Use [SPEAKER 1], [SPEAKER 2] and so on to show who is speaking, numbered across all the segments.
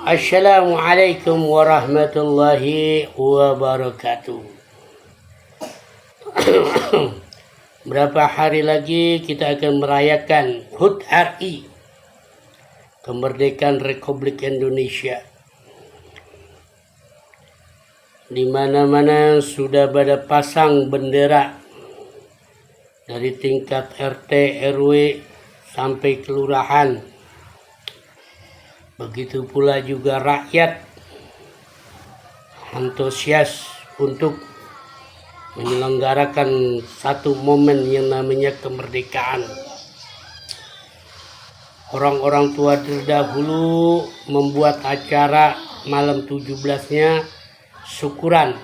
[SPEAKER 1] Assalamualaikum warahmatullahi wabarakatuh. Berapa hari lagi kita akan merayakan HUT RI, kemerdekaan Republik Indonesia. Di mana-mana sudah pada pasang bendera dari tingkat RT, RW sampai kelurahan. Begitu pula juga rakyat antusias untuk menyelenggarakan satu momen yang namanya kemerdekaan. Orang-orang tua terdahulu membuat acara malam 17-nya syukuran.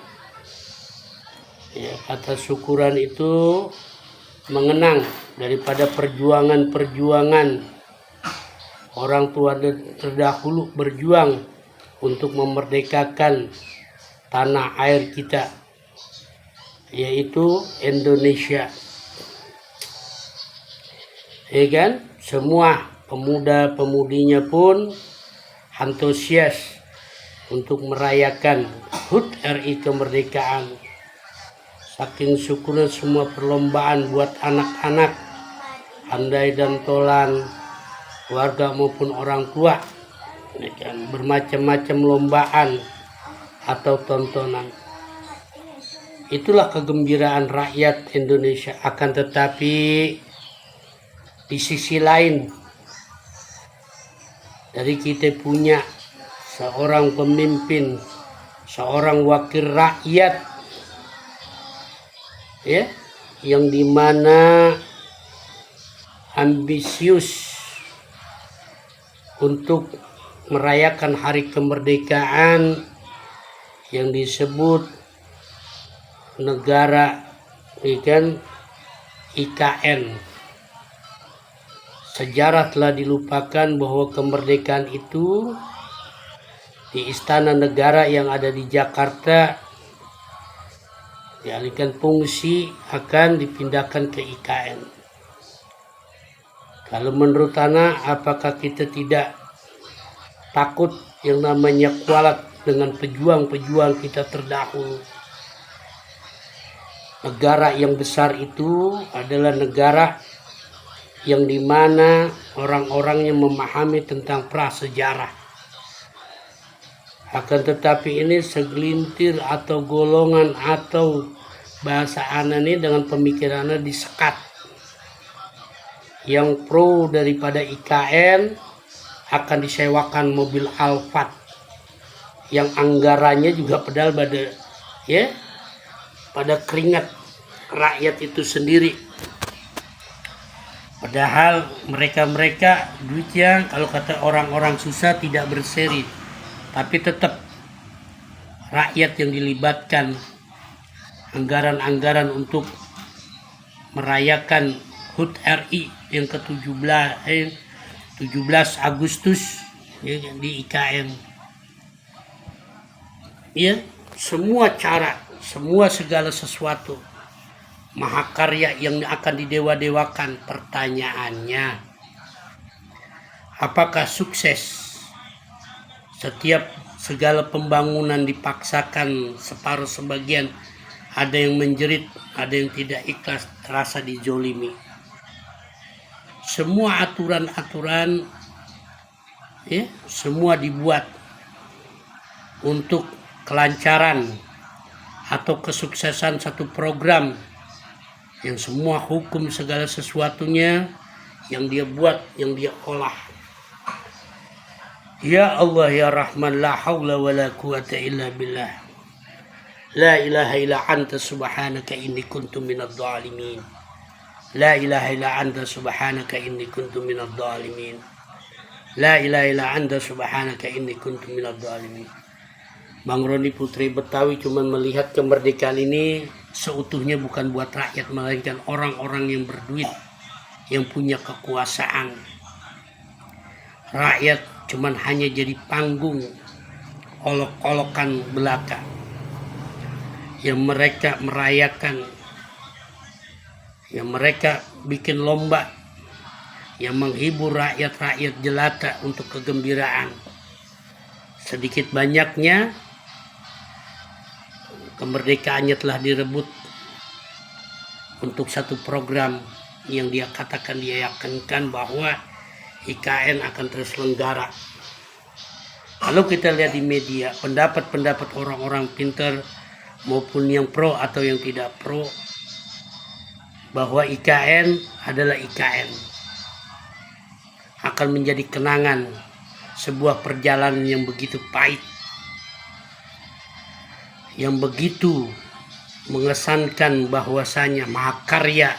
[SPEAKER 1] Ya, kata syukuran itu mengenang daripada perjuangan-perjuangan orang tua terdahulu berjuang untuk memerdekakan tanah air kita, yaitu Indonesia. Ya kan? Semua pemuda-pemudinya pun antusias untuk merayakan HUT RI kemerdekaan. Saking syukurnya semua perlombaan buat anak-anak, andai dan tolan, warga maupun orang tua, bermacam-macam lombaan atau tontonan. Itulah kegembiraan rakyat Indonesia. Akan tetapi di sisi lain, dari kita punya seorang pemimpin, seorang wakil rakyat, ya, yang dimana ambisius untuk merayakan hari kemerdekaan yang disebut negara IKN. Sejarah telah dilupakan bahwa kemerdekaan itu di Istana Negara yang ada di Jakarta dialihkan fungsi akan dipindahkan ke IKN. Kalau menurut Ana, apakah kita tidak takut yang namanya kualat dengan pejuang-pejuang kita terdahulu? Negara yang besar itu adalah negara yang dimana orang-orangnya memahami tentang prasejarah. Akan tetapi ini segelintir atau golongan atau bahasa Ana ini dengan pemikirannya disekat. Yang pro daripada IKN akan disewakan mobil Alphard yang anggarannya juga padahal pada keringat rakyat itu sendiri. Padahal mereka duitnya kalau kata orang-orang susah tidak berseri, tapi tetap rakyat yang dilibatkan anggaran-anggaran untuk merayakan HUT RI yang ke-17 Agustus ya, di IKN. Ya, semua cara, segala sesuatu mahakarya yang akan didewa-dewakan. Pertanyaannya, apakah sukses? Setiap segala pembangunan dipaksakan separuh sebagian, ada yang menjerit, ada yang tidak ikhlas, terasa dijolimi. Semua aturan-aturan ya, semua dibuat untuk kelancaran atau kesuksesan satu program yang semua hukum segala sesuatunya yang dia buat, yang dia olah. Ya Allah ya Rahman, la haula wa la quwata illa billah. La ilaha illa anta subhanaka inni kuntu minadh dhalimin. La ilaha illa anta subhanaka inni kuntu minadh dhalimin. La ilaha illa anta subhanaka inni kuntu minadh dhalimin. Bang Roni Putri Betawi cuma melihat kemerdekaan ini seutuhnya bukan buat rakyat, melainkan orang-orang yang berduit, yang punya kekuasaan. Rakyat cuma hanya jadi panggung, olok-olokan belaka yang mereka merayakan, yang mereka bikin lomba, yang menghibur rakyat-rakyat jelata untuk kegembiraan. sedikit banyaknya kemerdekaannya telah direbut untuk satu program yang dia katakan, dia yakinkan bahwa IKN akan terselenggara. Kalau kita lihat di media, pendapat-pendapat orang-orang pintar maupun yang pro atau yang tidak pro, bahwa IKN adalah IKN, akan menjadi kenangan sebuah perjalanan yang begitu pahit, yang begitu mengesankan bahwasanya mahakarya.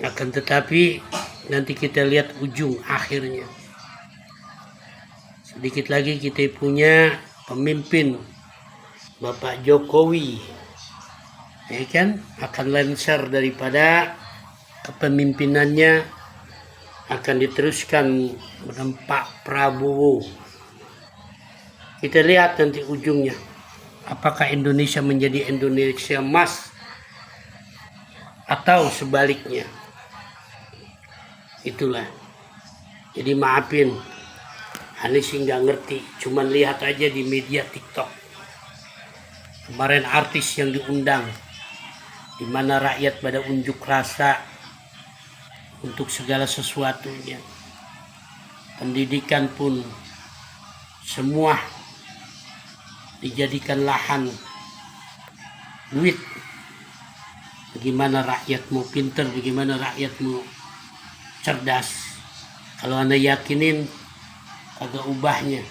[SPEAKER 1] Akan tetapi nanti kita lihat ujung akhirnya. Sedikit lagi kita punya pemimpin Bapak Jokowi, ya kan, akan lengser daripada kepemimpinannya, akan diteruskan menempa Prabowo. Kita lihat nanti ujungnya, apakah Indonesia menjadi Indonesia emas atau sebaliknya. Itulah. Jadi maafin, Anies sih nggak ngerti, cuman lihat aja di media TikTok. Kemarin artis yang diundang, di mana rakyat pada unjuk rasa untuk segala sesuatunya. Pendidikan pun semua dijadikan lahan duit. Bagaimana rakyatmu pinter, bagaimana rakyatmu cerdas. Kalau Anda yakinin agak ubahnya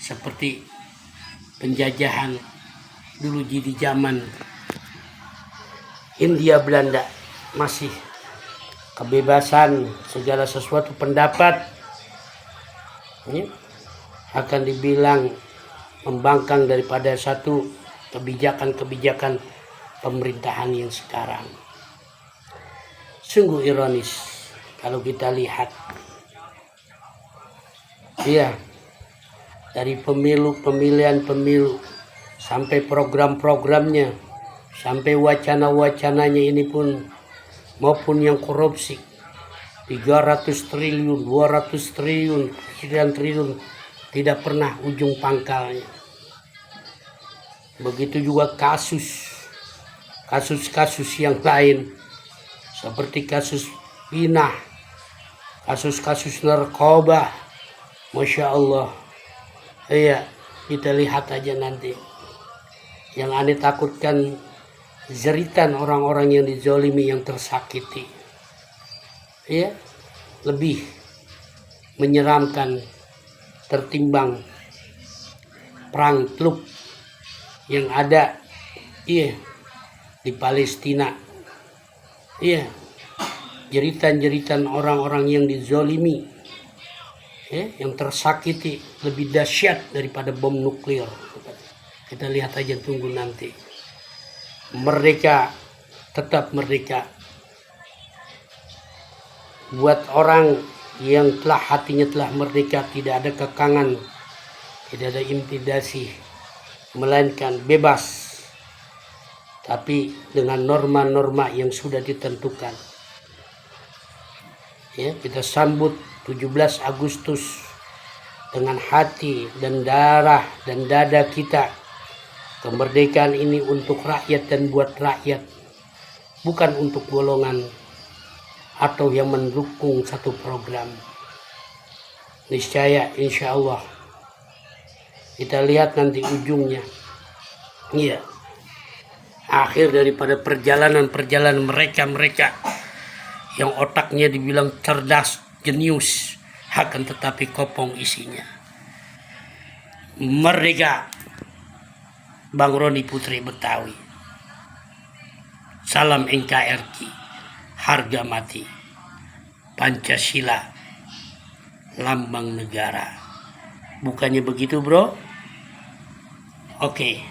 [SPEAKER 1] seperti penjajahan dulu di zaman Hindia Belanda, masih kebebasan segala sesuatu pendapat ini akan dibilang membangkang daripada satu kebijakan-kebijakan pemerintahan yang sekarang. Sungguh ironis kalau kita lihat. Iya, dari pemilihan pemilu sampai program-programnya, sampai wacana-wacananya ini pun, maupun yang korupsi 300 triliun, 200 triliun, 9 triliun, tidak pernah ujung pangkalnya. Begitu juga kasus-kasus yang lain, seperti kasus pinah, kasus-kasus narkoba. Masya Allah. Iya, kita lihat aja nanti. Yang aneh takutkan jeritan orang-orang yang dizolimi, yang tersakiti. Iya, lebih menyeramkan tertimbang perang teluk yang ada, iya, di Palestina. Iya, jeritan-jeritan orang-orang yang dizolimi, ya, yang tersakiti lebih dahsyat daripada bom nuklir. Kita lihat aja, tunggu nanti. Merdeka, tetap merdeka. Buat orang yang telah hatinya telah merdeka, tidak ada kekangan, tidak ada intimidasi, melainkan bebas, tapi dengan norma-norma yang sudah ditentukan. Ya, kita sambut 17 Agustus dengan hati dan darah dan dada kita. Kemerdekaan ini untuk rakyat dan buat rakyat, bukan untuk golongan atau yang mendukung satu program. Niscaya insya Allah kita lihat nanti ujungnya. Iya, akhir daripada perjalanan mereka yang otaknya dibilang cerdas, jenius, akan tetapi kopong isinya. Merdeka. Bang Roni Putri Betawi. Salam NKRI, harga mati. Pancasila, lambang negara. Bukannya begitu, bro? Oke.